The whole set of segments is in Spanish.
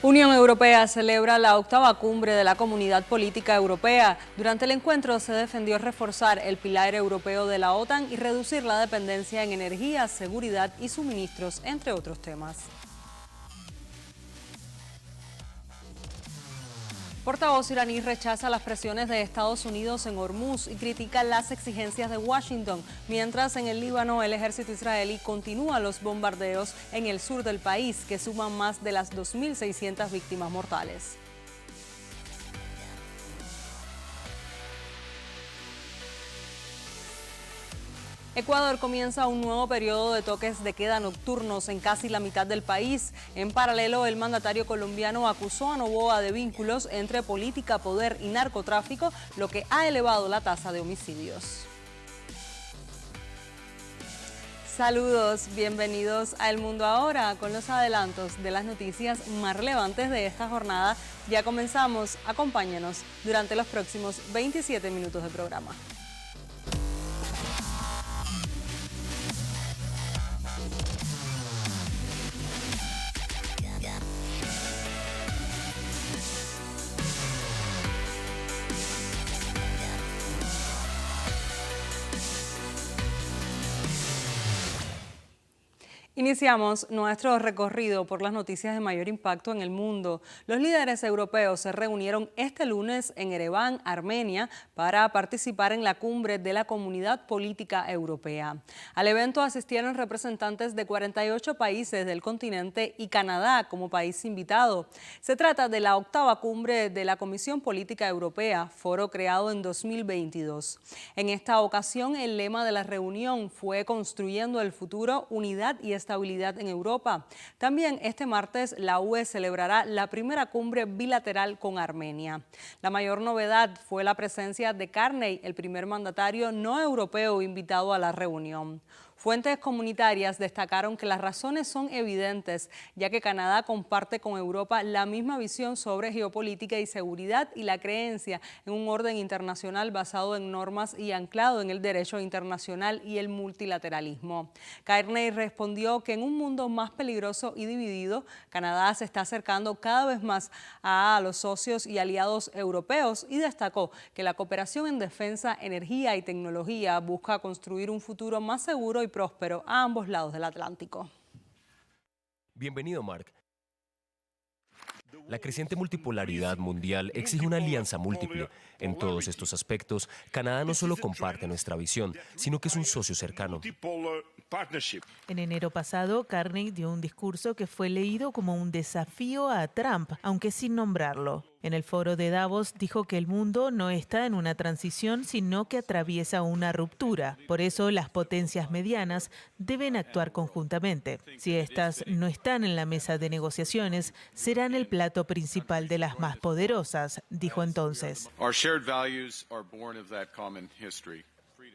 Unión Europea celebra la octava cumbre de la Comunidad Política Europea. Durante el encuentro se defendió reforzar el pilar europeo de la OTAN y reducir la dependencia en energía, seguridad y suministros, entre otros temas. Portavoz iraní rechaza las presiones de Estados Unidos en Hormuz y critica las exigencias de Washington, mientras en el Líbano el ejército israelí continúa los bombardeos en el sur del país, que suman más de las 2.600 víctimas mortales. Ecuador comienza un nuevo periodo de toques de queda nocturnos en casi la mitad del país. En paralelo, el mandatario colombiano acusó a Noboa de vínculos entre política, poder y narcotráfico, lo que ha elevado la tasa de homicidios. Saludos, bienvenidos a El Mundo Ahora con los adelantos de las noticias más relevantes de esta jornada. Ya comenzamos, acompáñenos durante los próximos 27 minutos de programa. Iniciamos nuestro recorrido por las noticias de mayor impacto en el mundo. Los líderes europeos se reunieron este lunes en Ereván, Armenia, para participar en la cumbre de la Comunidad Política Europea. Al evento asistieron representantes de 48 países del continente y Canadá como país invitado. Se trata de la octava cumbre de la Comisión Política Europea, foro creado en 2022. En esta ocasión, el lema de la reunión fue Construyendo el futuro, unidad y estabilidad en Europa. También este martes la UE celebrará la primera cumbre bilateral con Armenia. La mayor novedad fue la presencia de Carney, el primer mandatario no europeo invitado a la reunión. Fuentes comunitarias destacaron que las razones son evidentes, ya que Canadá comparte con Europa la misma visión sobre geopolítica y seguridad y la creencia en un orden internacional basado en normas y anclado en el derecho internacional y el multilateralismo. Carney respondió que en un mundo más peligroso y dividido, Canadá se está acercando cada vez más a los socios y aliados europeos y destacó que la cooperación en defensa, energía y tecnología busca construir un futuro más seguro y próspero a ambos lados del Atlántico. Bienvenido, Mark. La creciente multipolaridad mundial exige una alianza múltiple. En todos estos aspectos, Canadá no solo comparte nuestra visión, sino que es un socio cercano. En enero pasado, Carney dio un discurso que fue leído como un desafío a Trump, aunque sin nombrarlo. En el foro de Davos dijo que el mundo no está en una transición, sino que atraviesa una ruptura. Por eso, las potencias medianas deben actuar conjuntamente. Si estas no están en la mesa de negociaciones, serán el plato principal de las más poderosas, dijo entonces.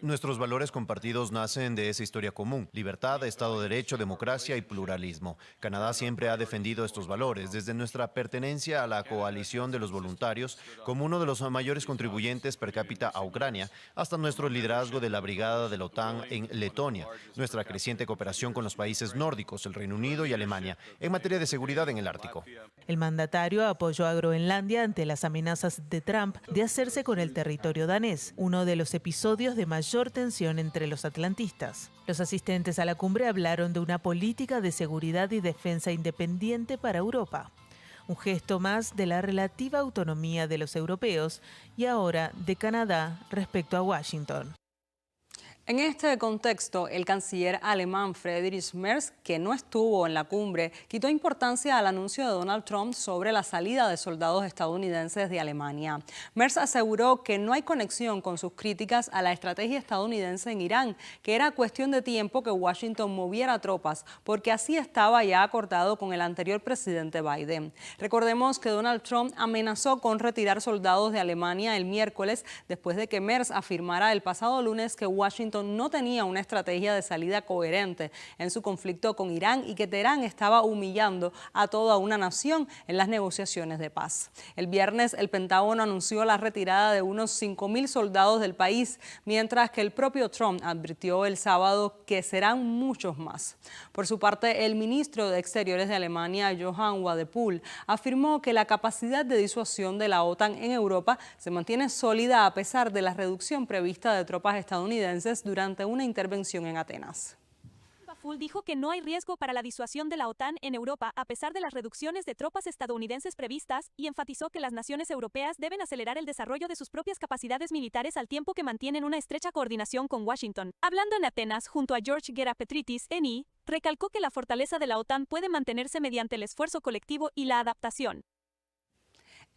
Nuestros valores compartidos nacen de esa historia común: libertad, Estado de Derecho, democracia y pluralismo. Canadá siempre ha defendido estos valores, desde nuestra pertenencia a la coalición de los voluntarios como uno de los mayores contribuyentes per cápita a Ucrania, hasta nuestro liderazgo de la brigada de la OTAN en Letonia, nuestra creciente cooperación con los países nórdicos, el Reino Unido y Alemania, en materia de seguridad en el Ártico. El mandatario apoyó a Groenlandia ante las amenazas de Trump de hacerse con el territorio danés, uno de los episodios de mayor tensión entre los atlantistas. Los asistentes a la cumbre hablaron de una política de seguridad y defensa independiente para Europa, un gesto más de la relativa autonomía de los europeos y ahora de Canadá respecto a Washington. En este contexto, el canciller alemán Friedrich Merz, que no estuvo en la cumbre, quitó importancia al anuncio de Donald Trump sobre la salida de soldados estadounidenses de Alemania. Merz aseguró que no hay conexión con sus críticas a la estrategia estadounidense en Irán, que era cuestión de tiempo que Washington moviera tropas, porque así estaba ya acordado con el anterior presidente Biden. Recordemos que Donald Trump amenazó con retirar soldados de Alemania el miércoles, después de que Merz afirmara el pasado lunes que Washington Washington no tenía una estrategia de salida coherente en su conflicto con Irán y que Teherán estaba humillando a toda una nación en las negociaciones de paz. El viernes, el Pentágono anunció la retirada de unos 5.000 soldados del país, mientras que el propio Trump advirtió el sábado que serán muchos más. Por su parte, el ministro de Exteriores de Alemania, Johann Wadephul, afirmó que la capacidad de disuasión de la OTAN en Europa se mantiene sólida a pesar de la reducción prevista de tropas estadounidenses durante una intervención en Atenas. Wadephul dijo que no hay riesgo para la disuasión de la OTAN en Europa a pesar de las reducciones de tropas estadounidenses previstas y enfatizó que las naciones europeas deben acelerar el desarrollo de sus propias capacidades militares al tiempo que mantienen una estrecha coordinación con Washington. Hablando en Atenas junto a George Gerapetritis, ENI, recalcó que la fortaleza de la OTAN puede mantenerse mediante el esfuerzo colectivo y la adaptación.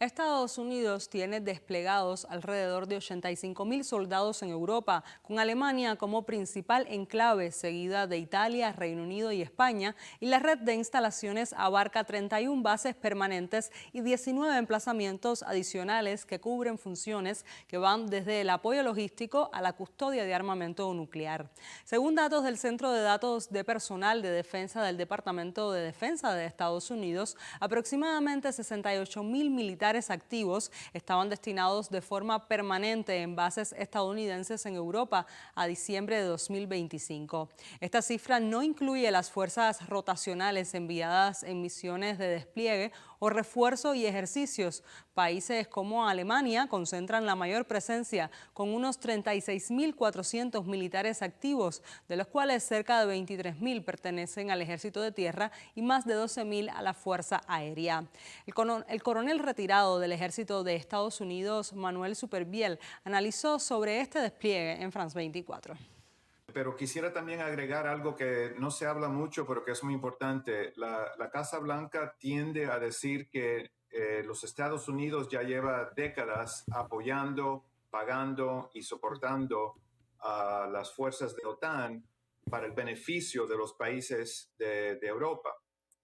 Estados Unidos tiene desplegados alrededor de 85.000 soldados en Europa, con Alemania como principal enclave, seguida de Italia, Reino Unido y España, y la red de instalaciones abarca 31 bases permanentes y 19 emplazamientos adicionales que cubren funciones que van desde el apoyo logístico a la custodia de armamento nuclear. Según datos del Centro de Datos de Personal de Defensa del Departamento de Defensa de Estados Unidos, aproximadamente 68.000 militares activos estaban destinados de forma permanente en bases estadounidenses en Europa a diciembre de 2025. Esta cifra no incluye las fuerzas rotacionales enviadas en misiones de despliegue o refuerzo y ejercicios. Países como Alemania concentran la mayor presencia, con unos 36.400 militares activos, de los cuales cerca de 23.000 pertenecen al Ejército de Tierra y más de 12.000 a la Fuerza Aérea. El coronel retirado del Ejército de Estados Unidos, Manuel Supervielle, analizó sobre este despliegue en France 24. Pero quisiera también agregar algo que no se habla mucho, pero que es muy importante. La Casa Blanca tiende a decir que los Estados Unidos ya lleva décadas apoyando, pagando y soportando a las fuerzas de OTAN para el beneficio de los países de Europa.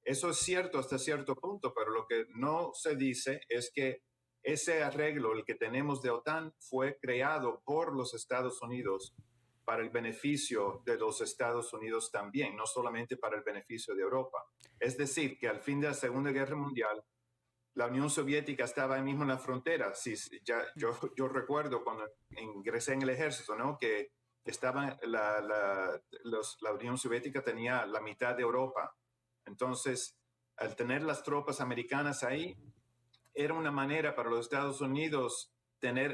Eso es cierto hasta cierto punto, pero lo que no se dice es que ese arreglo, el que tenemos de OTAN, fue creado por los Estados Unidos para el beneficio de los Estados Unidos también, no solamente para el beneficio de Europa. Es decir, que al fin de la Segunda Guerra Mundial, la Unión Soviética estaba ahí mismo en la frontera. Sí, yo recuerdo cuando ingresé en el ejército, ¿no? Que estaba la Unión Soviética tenía la mitad de Europa. Entonces, al tener las tropas americanas ahí, era una manera para los Estados Unidos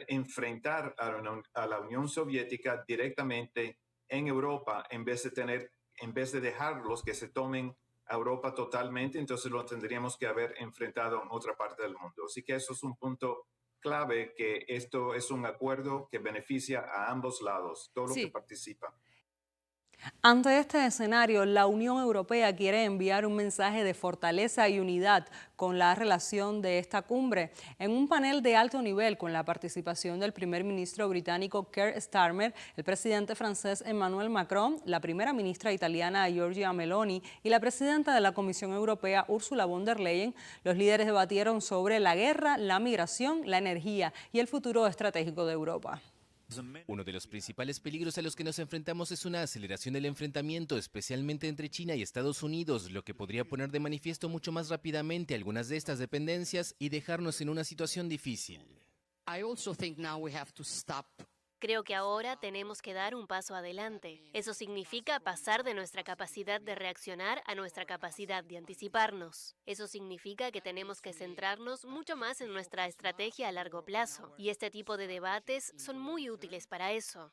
enfrentar a la Unión Soviética directamente en Europa en vez de dejarlos que se tomen a Europa totalmente. Entonces lo tendríamos que haber enfrentado en otra parte del mundo. Así que eso es un punto clave, que esto es un acuerdo que beneficia a ambos lados, todo lo que participa. Ante este escenario, la Unión Europea quiere enviar un mensaje de fortaleza y unidad con la relación de esta cumbre. En un panel de alto nivel con la participación del primer ministro británico Keir Starmer, el presidente francés Emmanuel Macron, la primera ministra italiana Giorgia Meloni y la presidenta de la Comisión Europea Ursula von der Leyen, los líderes debatieron sobre la guerra, la migración, la energía y el futuro estratégico de Europa. Uno de los principales peligros a los que nos enfrentamos es una aceleración del enfrentamiento, especialmente entre China y Estados Unidos, lo que podría poner de manifiesto mucho más rápidamente algunas de estas dependencias y dejarnos en una situación difícil. Creo que ahora tenemos que dar un paso adelante. Eso significa pasar de nuestra capacidad de reaccionar a nuestra capacidad de anticiparnos. Eso significa que tenemos que centrarnos mucho más en nuestra estrategia a largo plazo. Y este tipo de debates son muy útiles para eso.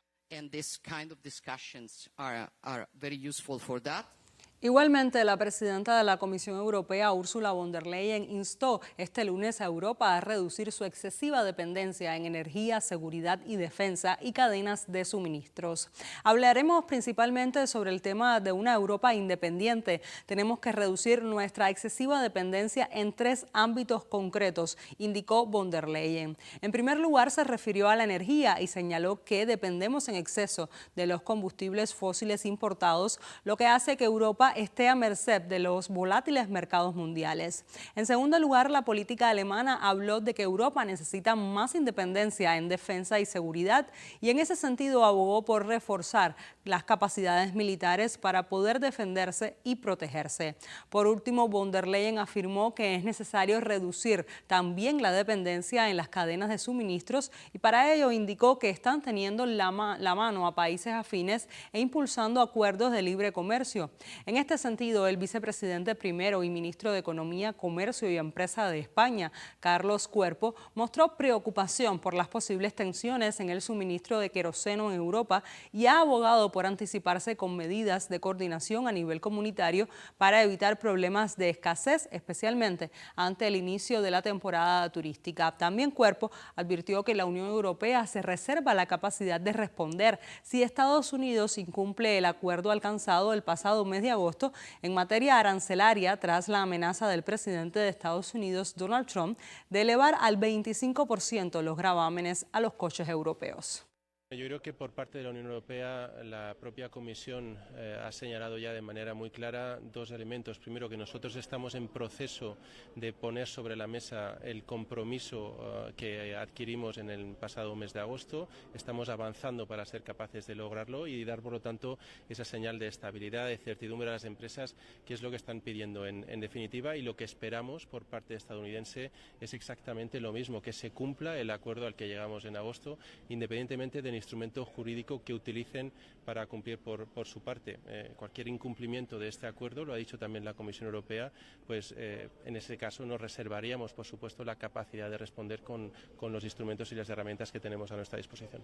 Igualmente, la presidenta de la Comisión Europea, Ursula von der Leyen, instó este lunes a Europa a reducir su excesiva dependencia en energía, seguridad y defensa y cadenas de suministros. Hablaremos principalmente sobre el tema de una Europa independiente. Tenemos que reducir nuestra excesiva dependencia en 3 ámbitos concretos, indicó von der Leyen. En primer lugar, se refirió a la energía y señaló que dependemos en exceso de los combustibles fósiles importados, lo que hace que Europa Europa esté a merced de los volátiles mercados mundiales. En segundo lugar, la política alemana habló de que Europa necesita más independencia en defensa y seguridad y en ese sentido abogó por reforzar las capacidades militares para poder defenderse y protegerse. Por último, von der Leyen afirmó que es necesario reducir también la dependencia en las cadenas de suministros y para ello indicó que están teniendo la mano a países afines e impulsando acuerdos de libre comercio. En este sentido, el vicepresidente primero y ministro de Economía, Comercio y Empresa de España, Carlos Cuerpo, mostró preocupación por las posibles tensiones en el suministro de queroseno en Europa y ha abogado por anticiparse con medidas de coordinación a nivel comunitario para evitar problemas de escasez, especialmente ante el inicio de la temporada turística. También Cuerpo advirtió que la Unión Europea se reserva la capacidad de responder si Estados Unidos incumple el acuerdo alcanzado el pasado mes de agosto en materia arancelaria tras la amenaza del presidente de Estados Unidos, Donald Trump, de elevar al 25% los gravámenes a los coches europeos. Yo creo que por parte de la Unión Europea la propia Comisión ha señalado ya de manera muy clara dos elementos. Primero, que nosotros estamos en proceso de poner sobre la mesa el compromiso que adquirimos en el pasado mes de agosto. Estamos avanzando para ser capaces de lograrlo y dar, por lo tanto, esa señal de estabilidad, de certidumbre a las empresas, que es lo que están pidiendo en definitiva, y lo que esperamos por parte estadounidense es exactamente lo mismo, que se cumpla el acuerdo al que llegamos en agosto, independientemente del instrumento jurídico que utilicen para cumplir por su parte. Cualquier incumplimiento de este acuerdo, lo ha dicho también la Comisión Europea, pues en ese caso nos reservaríamos, por supuesto, la capacidad de responder con los instrumentos y las herramientas que tenemos a nuestra disposición.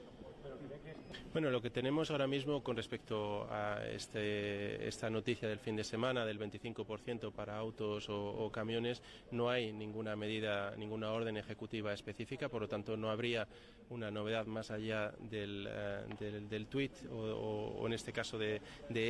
Bueno, lo que tenemos ahora mismo con respecto a esta noticia del fin de semana del 25% para autos o camiones, no hay ninguna medida, ninguna orden ejecutiva específica, por lo tanto no habría una novedad más allá del tuit o en este caso de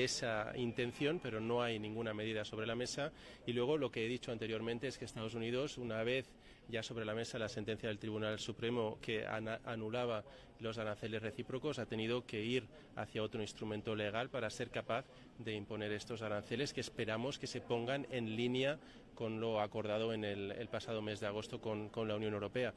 esa intención, pero no hay ninguna medida sobre la mesa. Y luego lo que he dicho anteriormente es que Estados Unidos, una vez ya sobre la mesa la sentencia del Tribunal Supremo que anulaba los aranceles recíprocos, ha tenido que ir hacia otro instrumento legal para ser capaz de imponer estos aranceles que esperamos que se pongan en línea con lo acordado en el pasado mes de agosto con la Unión Europea.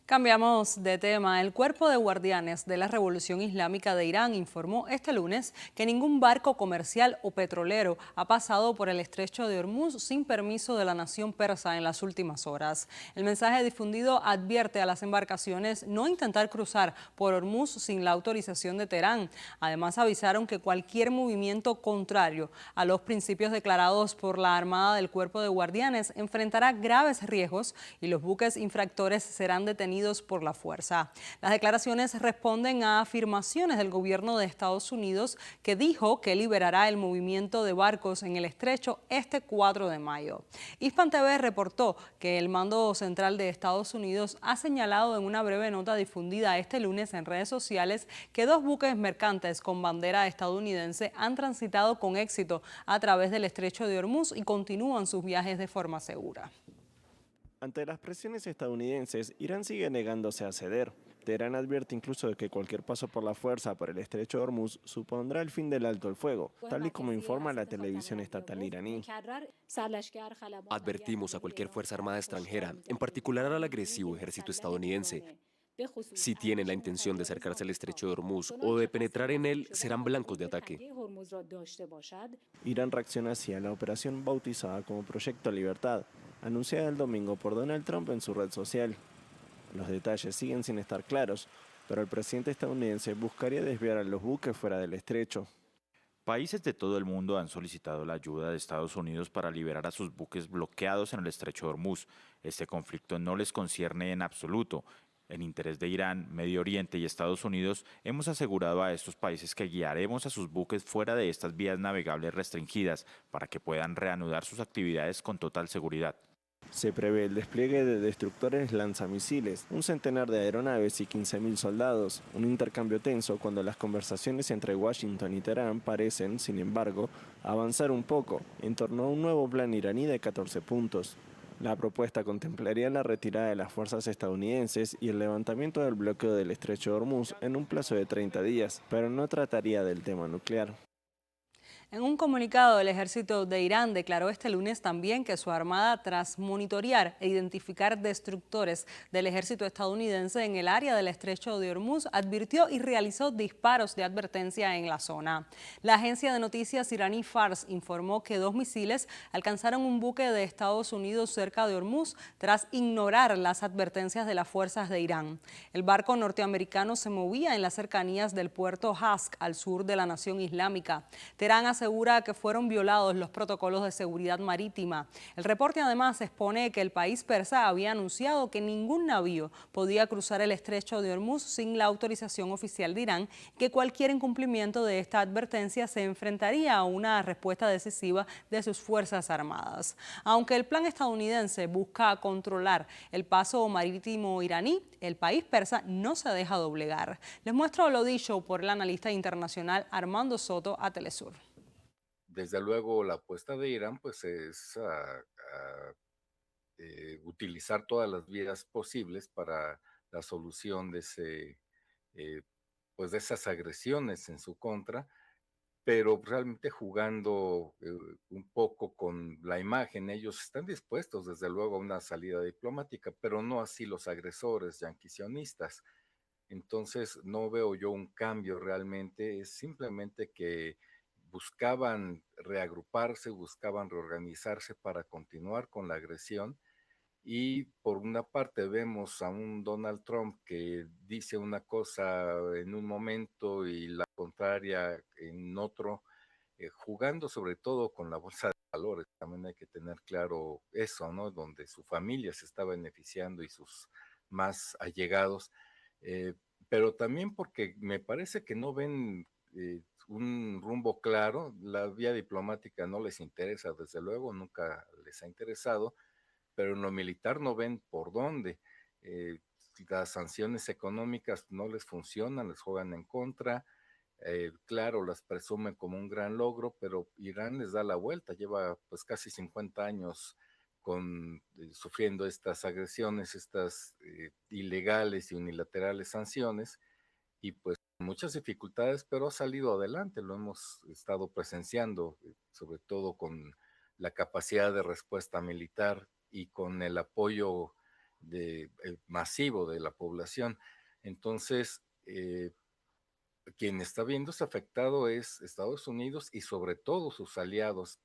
Cambiamos de tema. El Cuerpo de Guardianes de la Revolución Islámica de Irán informó este lunes que ningún barco comercial o petrolero ha pasado por el estrecho de Hormuz sin permiso de la nación persa en las últimas horas. El mensaje difundido advierte a las embarcaciones no intentar cruzar por Hormuz sin la autorización de Teherán. Además, avisaron que cualquier movimiento contrario a los principios declarados por la Armada del Cuerpo de Guardianes enfrentará graves riesgos y los buques infractores serán detenidos por la fuerza. Las declaraciones responden a afirmaciones del gobierno de Estados Unidos que dijo que liberará el movimiento de barcos en el estrecho este 4 de mayo. Hispan TV reportó que el Mando Central de Estados Unidos ha señalado en una breve nota difundida este lunes en redes sociales que 2 buques mercantes con bandera estadounidense han transitado con éxito a través del estrecho de Hormuz y continúan sus viajes de forma segura. Ante las presiones estadounidenses, Irán sigue negándose a ceder. Teherán advierte incluso de que cualquier paso por la fuerza por el estrecho de Hormuz supondrá el fin del alto el fuego, tal y como informa la televisión estatal iraní. Advertimos a cualquier fuerza armada extranjera, en particular al agresivo ejército estadounidense. Si tienen la intención de acercarse al estrecho de Hormuz o de penetrar en él, serán blancos de ataque. Irán reacciona así a la operación bautizada como Proyecto Libertad, anunciada el domingo por Donald Trump en su red social. Los detalles siguen sin estar claros, pero el presidente estadounidense buscaría desviar a los buques fuera del estrecho. Países de todo el mundo han solicitado la ayuda de Estados Unidos para liberar a sus buques bloqueados en el estrecho de Hormuz. Este conflicto no les concierne en absoluto. En interés de Irán, Medio Oriente y Estados Unidos, hemos asegurado a estos países que guiaremos a sus buques fuera de estas vías navegables restringidas para que puedan reanudar sus actividades con total seguridad. Se prevé el despliegue de destructores lanzamisiles, un centenar de aeronaves y 15.000 soldados, un intercambio tenso cuando las conversaciones entre Washington y Teherán parecen, sin embargo, avanzar un poco en torno a un nuevo plan iraní de 14 puntos. La propuesta contemplaría la retirada de las fuerzas estadounidenses y el levantamiento del bloqueo del estrecho de Hormuz en un plazo de 30 días, pero no trataría del tema nuclear. En un comunicado, el ejército de Irán declaró este lunes también que su armada, tras monitorear e identificar destructores del ejército estadounidense en el área del estrecho de Hormuz, advirtió y realizó disparos de advertencia en la zona. La agencia de noticias iraní Fars informó que 2 misiles alcanzaron un buque de Estados Unidos cerca de Hormuz tras ignorar las advertencias de las fuerzas de Irán. El barco norteamericano se movía en las cercanías del puerto Hask, al sur de la nación islámica. Teherán asegura que fueron violados los protocolos de seguridad marítima. El reporte además expone que el país persa había anunciado que ningún navío podía cruzar el estrecho de Hormuz sin la autorización oficial de Irán, que cualquier incumplimiento de esta advertencia se enfrentaría a una respuesta decisiva de sus fuerzas armadas. Aunque el plan estadounidense busca controlar el paso marítimo iraní, el país persa no se deja doblegar. Les muestro lo dicho por el analista internacional Armando Soto a Telesur. Desde luego, la apuesta de Irán pues, es utilizar todas las vías posibles para la solución de, pues de esas agresiones en su contra, pero realmente jugando un poco con la imagen. Ellos están dispuestos, desde luego, a una salida diplomática, pero no así los agresores yanquisionistas. Entonces, no veo yo un cambio realmente, es simplemente que buscaban reagruparse, buscaban reorganizarse para continuar con la agresión. Y por una parte vemos a un Donald Trump que dice una cosa en un momento y la contraria en otro, jugando sobre todo con la bolsa de valores. También hay que tener claro eso, ¿no? Donde su familia se está beneficiando y sus más allegados, pero también porque me parece que no ven un rumbo claro. La vía diplomática no les interesa, desde luego, nunca les ha interesado, pero en lo militar no ven por dónde. Las sanciones económicas no les funcionan, les juegan en contra. Claro, las presumen como un gran logro, pero Irán les da la vuelta, lleva pues casi 50 años sufriendo estas agresiones, estas ilegales y unilaterales sanciones, y pues muchas dificultades, pero ha salido adelante, lo hemos estado presenciando, sobre todo con la capacidad de respuesta militar y con el apoyo masivo de la población. Entonces, quien está viéndose afectado es Estados Unidos y sobre todo sus aliados.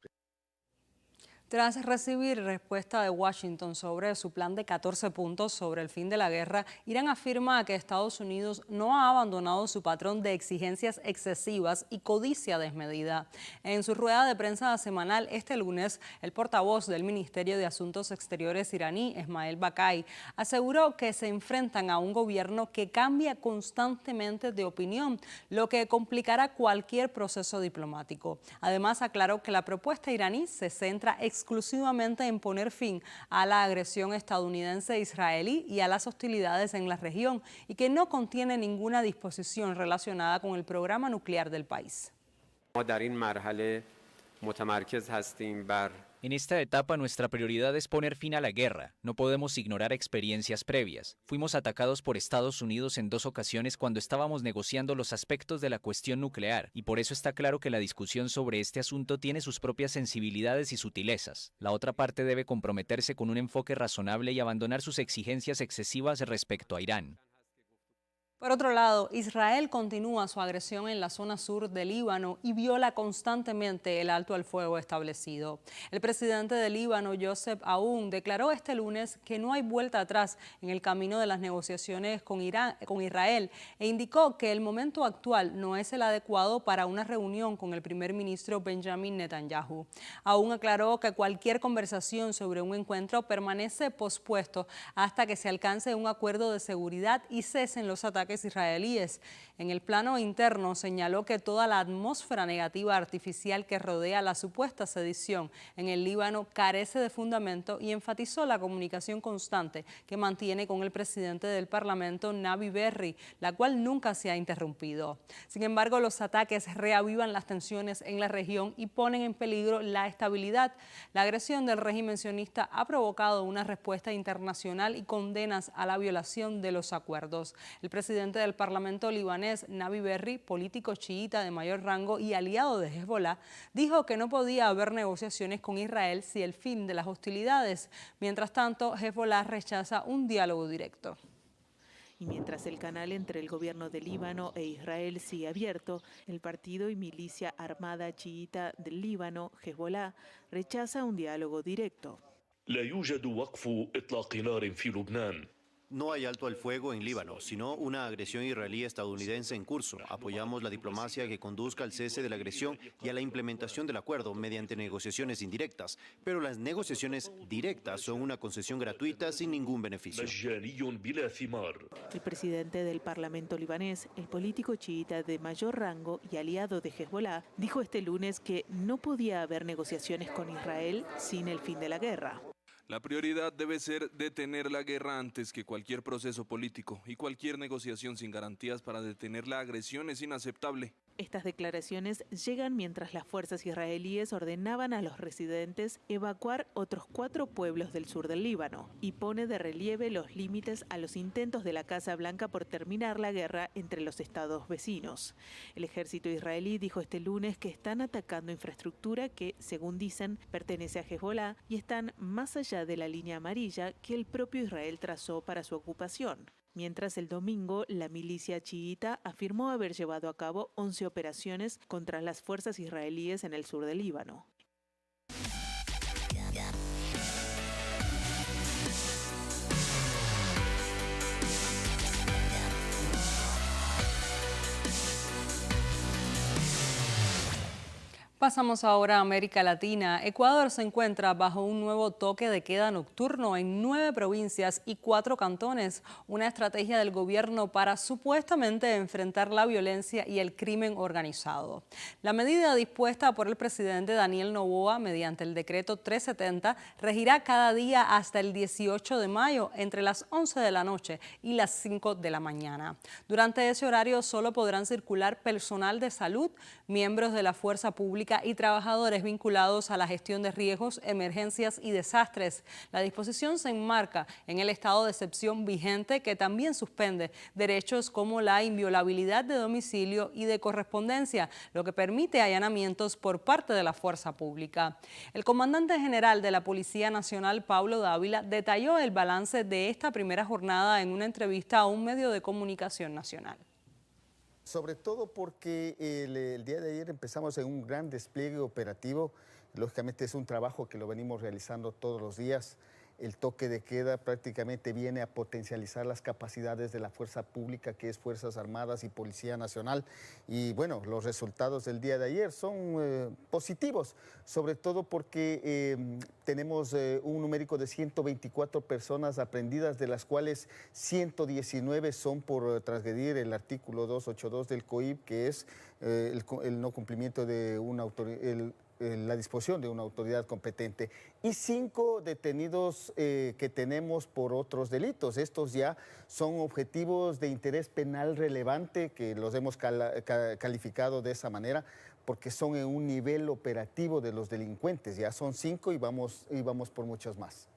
Tras recibir respuesta de Washington sobre su plan de 14 puntos sobre el fin de la guerra, Irán afirma que Estados Unidos no ha abandonado su patrón de exigencias excesivas y codicia desmedida. En su rueda de prensa semanal este lunes, el portavoz del Ministerio de Asuntos Exteriores iraní, Esmail Bakai, aseguró que se enfrentan a un gobierno que cambia constantemente de opinión, lo que complicará cualquier proceso diplomático. Además, aclaró que la propuesta iraní se centra exclusivamente en poner fin a la agresión estadounidense-israelí y a las hostilidades en la región, y que no contiene ninguna disposición relacionada con el programa nuclear del país. En esta etapa nuestra prioridad es poner fin a la guerra. No podemos ignorar experiencias previas. Fuimos atacados por Estados Unidos en 2 ocasiones cuando estábamos negociando los aspectos de la cuestión nuclear, y por eso está claro que la discusión sobre este asunto tiene sus propias sensibilidades y sutilezas. La otra parte debe comprometerse con un enfoque razonable y abandonar sus exigencias excesivas respecto a Irán. Por otro lado, Israel continúa su agresión en la zona sur del Líbano y viola constantemente el alto al fuego establecido. El presidente del Líbano, Joseph Aoun, declaró este lunes que no hay vuelta atrás en el camino de las negociaciones con Israel, e indicó que el momento actual no es el adecuado para una reunión con el primer ministro Benjamin Netanyahu. Aoun aclaró que cualquier conversación sobre un encuentro permanece pospuesto hasta que se alcance un acuerdo de seguridad y cesen los ataques ataques israelíes. En el plano interno señaló que toda la atmósfera negativa artificial que rodea la supuesta sedición en el Líbano carece de fundamento y enfatizó la comunicación constante que mantiene con el presidente del Parlamento, Navi Berri, la cual nunca se ha interrumpido. Sin embargo, los ataques reavivan las tensiones en la región y ponen en peligro la estabilidad. La agresión del régimen sionista ha provocado una respuesta internacional y condenas a la violación de los acuerdos. El presidente del Parlamento libanés, Navi Berri, político chiita de mayor rango y aliado de Hezbollah, dijo que no podía haber negociaciones con Israel si el fin de las hostilidades. Mientras tanto, Hezbollah rechaza un diálogo directo. Y mientras el canal entre el gobierno de Líbano e Israel sigue abierto, el partido y milicia armada chiita del Líbano, Hezbollah, rechaza un diálogo directo. No hay alto al fuego en Líbano, sino una agresión israelí-estadounidense en curso. Apoyamos la diplomacia que conduzca al cese de la agresión y a la implementación del acuerdo mediante negociaciones indirectas. Pero las negociaciones directas son una concesión gratuita sin ningún beneficio. El presidente del Parlamento libanés, el político chiita de mayor rango y aliado de Hezbollah, dijo este lunes que no podía haber negociaciones con Israel sin el fin de la guerra. La prioridad debe ser detener la guerra antes que cualquier proceso político y cualquier negociación sin garantías para detener la agresión es inaceptable. Estas declaraciones llegan mientras las fuerzas israelíes ordenaban a los residentes evacuar otros 4 pueblos del sur del Líbano y pone de relieve los límites a los intentos de la Casa Blanca por terminar la guerra entre los estados vecinos. El ejército israelí dijo este lunes que están atacando infraestructura que, según dicen, pertenece a Hezbollah y están más allá de la línea amarilla que el propio Israel trazó para su ocupación. Mientras el domingo, la milicia chiita afirmó haber llevado a cabo 11 operaciones contra las fuerzas israelíes en el sur del Líbano. Pasamos ahora a América Latina. Ecuador se encuentra bajo un nuevo toque de queda nocturno en 9 provincias y 4 cantones, una estrategia del gobierno para supuestamente enfrentar la violencia y el crimen organizado. La medida dispuesta por el presidente Daniel Noboa mediante el decreto 370 regirá cada día hasta el 18 de mayo entre las 11 de la noche y las 5 de la mañana. Durante ese horario solo podrán circular personal de salud, miembros de la fuerza pública y trabajadores vinculados a la gestión de riesgos, emergencias y desastres. La disposición se enmarca en el estado de excepción vigente que también suspende derechos como la inviolabilidad de domicilio y de correspondencia, lo que permite allanamientos por parte de la fuerza pública. El comandante general de la Policía Nacional, Pablo Dávila, detalló el balance de esta primera jornada en una entrevista a un medio de comunicación nacional. Sobre todo porque el día de ayer empezamos en un gran despliegue operativo. Lógicamente es un trabajo que lo venimos realizando todos los días. El toque de queda prácticamente viene a potencializar las capacidades de la fuerza pública, que es Fuerzas Armadas y Policía Nacional. Y bueno, los resultados del día de ayer son positivos, sobre todo porque tenemos un numérico de 124 personas aprehendidas, de las cuales 119 son por transgredir el artículo 282 del COIP, que es el no cumplimiento de una autoridad, la disposición de una autoridad competente, y 5 detenidos que tenemos por otros delitos. Estos ya son objetivos de interés penal relevante, que los hemos calificado de esa manera, porque son en un nivel operativo de los delincuentes. Ya son 5 y vamos por muchos más.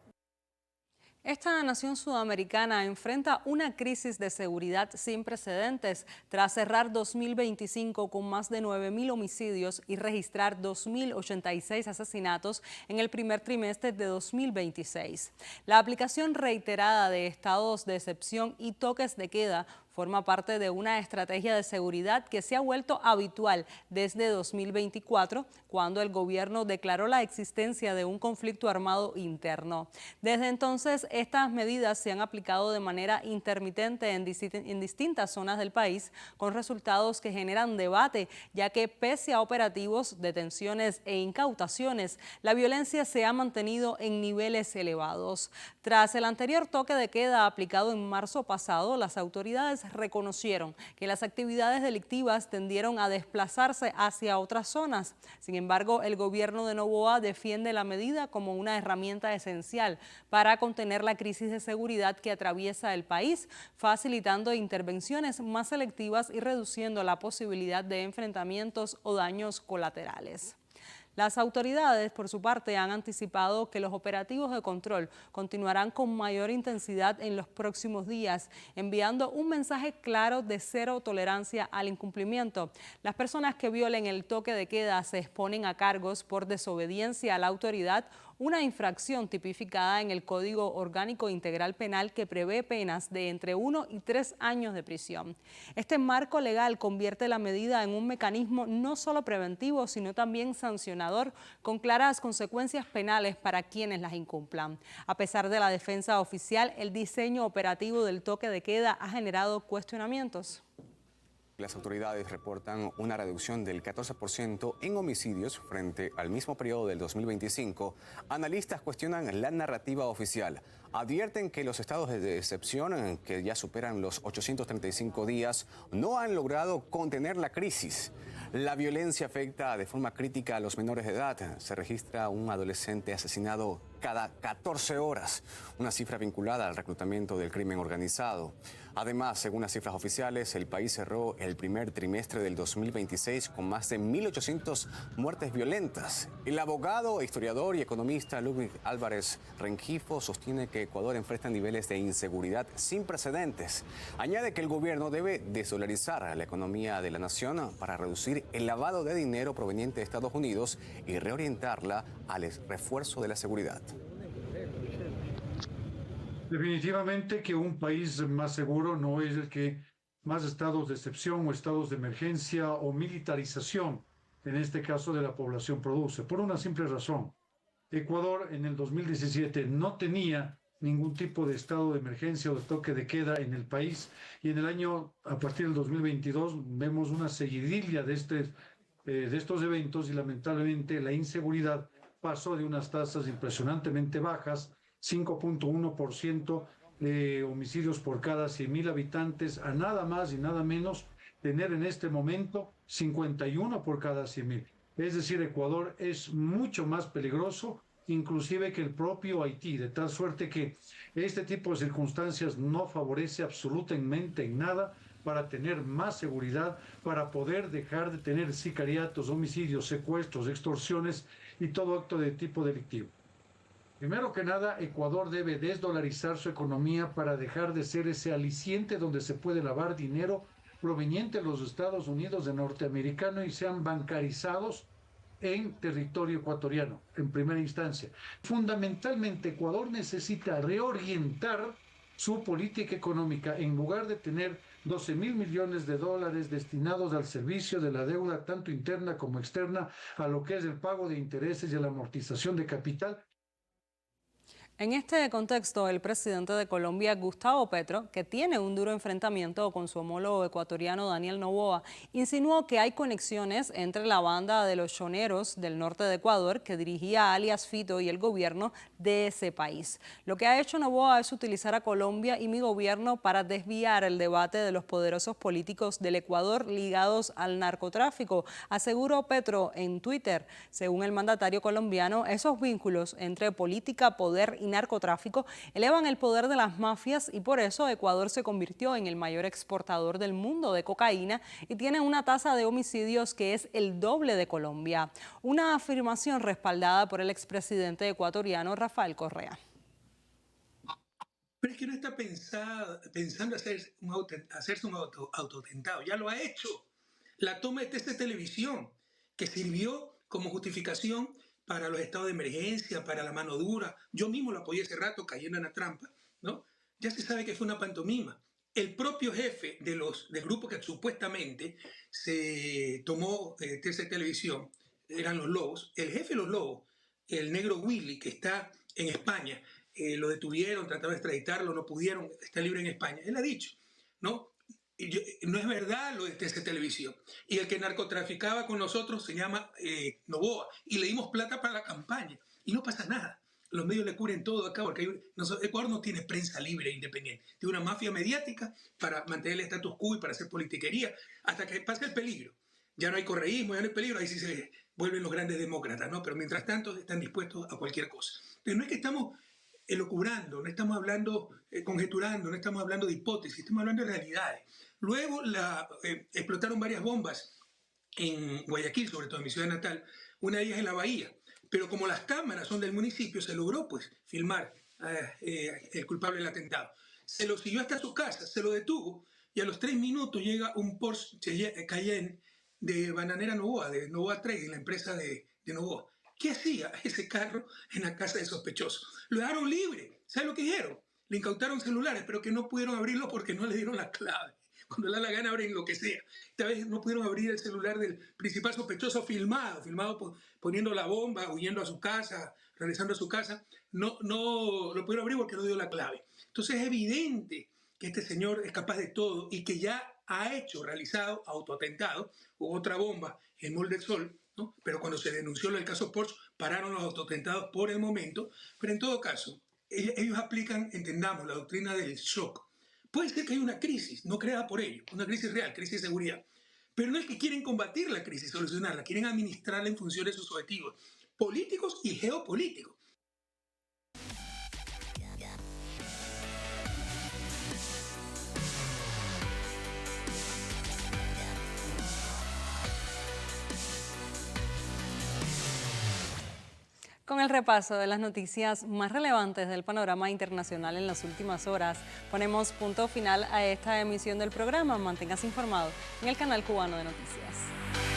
Esta nación sudamericana enfrenta una crisis de seguridad sin precedentes tras cerrar 2025 con más de 9.000 homicidios y registrar 2.086 asesinatos en el primer trimestre de 2026. La aplicación reiterada de estados de excepción y toques de queda forma parte de una estrategia de seguridad que se ha vuelto habitual desde 2024, cuando el gobierno declaró la existencia de un conflicto armado interno. Desde entonces, estas medidas se han aplicado de manera intermitente en distintas zonas del país, con resultados que generan debate, ya que pese a operativos, detenciones e incautaciones, la violencia se ha mantenido en niveles elevados. Tras el anterior toque de queda aplicado en marzo pasado, las autoridades autoridades reconocieron que las actividades delictivas tendieron a desplazarse hacia otras zonas. Sin embargo, el gobierno de Noboa defiende la medida como una herramienta esencial para contener la crisis de seguridad que atraviesa el país, facilitando intervenciones más selectivas y reduciendo la posibilidad de enfrentamientos o daños colaterales. Las autoridades, por su parte, han anticipado que los operativos de control continuarán con mayor intensidad en los próximos días, enviando un mensaje claro de cero tolerancia al incumplimiento. Las personas que violen el toque de queda se exponen a cargos por desobediencia a la autoridad, una infracción tipificada en el Código Orgánico Integral Penal que prevé penas de entre 1 y 3 años de prisión. Este marco legal convierte la medida en un mecanismo no solo preventivo, sino también sancionador, con claras consecuencias penales para quienes las incumplan. A pesar de la defensa oficial, el diseño operativo del toque de queda ha generado cuestionamientos. Las autoridades reportan una reducción del 14% en homicidios frente al mismo periodo del 2025. Analistas cuestionan la narrativa oficial. Advierten que los estados de excepción, que ya superan los 835 días, no han logrado contener la crisis. La violencia afecta de forma crítica a los menores de edad. Se registra un adolescente asesinado cada 14 horas, una cifra vinculada al reclutamiento del crimen organizado. Además, según las cifras oficiales, el país cerró el primer trimestre del 2026 con más de 1.800 muertes violentas. El abogado, historiador y economista Ludwig Álvarez Rengifo sostiene que Ecuador enfrenta niveles de inseguridad sin precedentes. Añade que el gobierno debe desdolarizar la economía de la nación para reducir el lavado de dinero proveniente de Estados Unidos y reorientarla al refuerzo de la seguridad. Definitivamente que un país más seguro no es el que más estados de excepción o estados de emergencia o militarización, en este caso de la población, produce, por una simple razón. Ecuador en el 2017 no tenía ningún tipo de estado de emergencia o de toque de queda en el país, y en el año, a partir del 2022, vemos una seguidilla de estos eventos, y lamentablemente la inseguridad pasó de unas tasas impresionantemente bajas, 5.1% de homicidios por cada 100.000 habitantes, a nada más y nada menos tener en este momento 51 por cada 100.000. Es decir, Ecuador es mucho más peligroso inclusive que el propio Haití, de tal suerte que este tipo de circunstancias no favorece absolutamente en nada para tener más seguridad, para poder dejar de tener sicariatos, homicidios, secuestros, extorsiones y todo acto de tipo delictivo. Primero que nada, Ecuador debe desdolarizar su economía para dejar de ser ese aliciente donde se puede lavar dinero proveniente de los Estados Unidos de norteamericano y sean bancarizados en territorio ecuatoriano, en primera instancia. Fundamentalmente, Ecuador necesita reorientar su política económica. En lugar de tener 12.000 millones de dólares destinados al servicio de la deuda, tanto interna como externa, a lo que es el pago de intereses y a la amortización de capital. En este contexto, el presidente de Colombia, Gustavo Petro, que tiene un duro enfrentamiento con su homólogo ecuatoriano Daniel Noboa, insinuó que hay conexiones entre la banda de los choneros del norte de Ecuador que dirigía alias Fito y el gobierno de ese país. Lo que ha hecho Noboa es utilizar a Colombia y mi gobierno para desviar el debate de los poderosos políticos del Ecuador ligados al narcotráfico, aseguró Petro en Twitter. Según el mandatario colombiano, esos vínculos entre política, poder y narcotráfico elevan el poder de las mafias y por eso Ecuador se convirtió en el mayor exportador del mundo de cocaína y tiene una tasa de homicidios que es el doble de Colombia. Una afirmación respaldada por el expresidente ecuatoriano Rafael Correa. Pero es que no está pensando hacerse un autoatentado, ya lo ha hecho. La toma de esta televisión que sirvió como justificación para los estados de emergencia, para la mano dura. Yo mismo lo apoyé hace rato cayendo en la trampa, ¿no? Ya se sabe que fue una pantomima. El propio jefe del grupo que supuestamente se tomó esa televisión, eran los Lobos, el jefe de los Lobos, el negro Willy, que está en España, lo detuvieron, trataron de extraditarlo, no pudieron, está libre en España. Él ha dicho, ¿no? No es verdad lo de esa televisión. Y el que narcotraficaba con nosotros se llama Noboa. Y le dimos plata para la campaña. Y no pasa nada. los medios le cubren todo acá, porque Ecuador no tiene prensa libre e independiente. Tiene una mafia mediática para mantener el status quo y para hacer politiquería, hasta que pase el peligro. Ya no hay correísmo, ya no hay peligro, ahí sí se vuelven los grandes demócratas, ¿no? Pero mientras tanto están dispuestos a cualquier cosa. Entonces no es que estamos elucubrando, no estamos hablando, conjeturando, no estamos hablando de hipótesis, estamos hablando de realidades. Luego explotaron varias bombas en Guayaquil, sobre todo en mi ciudad natal, una de ellas en la bahía. Pero como las cámaras son del municipio, se logró pues filmar el culpable del atentado. Se lo siguió hasta su casa, se lo detuvo y a los 3 minutos llega un Porsche Cayenne de Bananera Novoa, de Novoa Trading, la empresa de Novoa. ¿Qué hacía ese carro en la casa del sospechoso? Lo dejaron libre. ¿Sabe lo que dijeron? Le incautaron celulares, pero que no pudieron abrirlo porque no le dieron la clave. Cuando le da la gana abren lo que sea. Esta vez no pudieron abrir el celular del principal sospechoso filmado poniendo la bomba, huyendo a su casa, regresando a su casa. No lo pudieron abrir porque no dio la clave. Entonces es evidente que este señor es capaz de todo y que ya ha realizado autoatentado. Hubo otra bomba en Mall del Sol, ¿no? Pero cuando se denunció el caso Porsche, pararon los autoatentados por el momento. Pero en todo caso, ellos aplican, entendamos, la doctrina del shock. Puede ser que hay una crisis, no creada por ellos, una crisis real, crisis de seguridad. Pero no es que quieren combatir la crisis, solucionarla, quieren administrarla en función de sus objetivos políticos y geopolíticos. Con el repaso de las noticias más relevantes del panorama internacional en las últimas horas, ponemos punto final a esta emisión del programa. Manténgase informado en el canal cubano de noticias.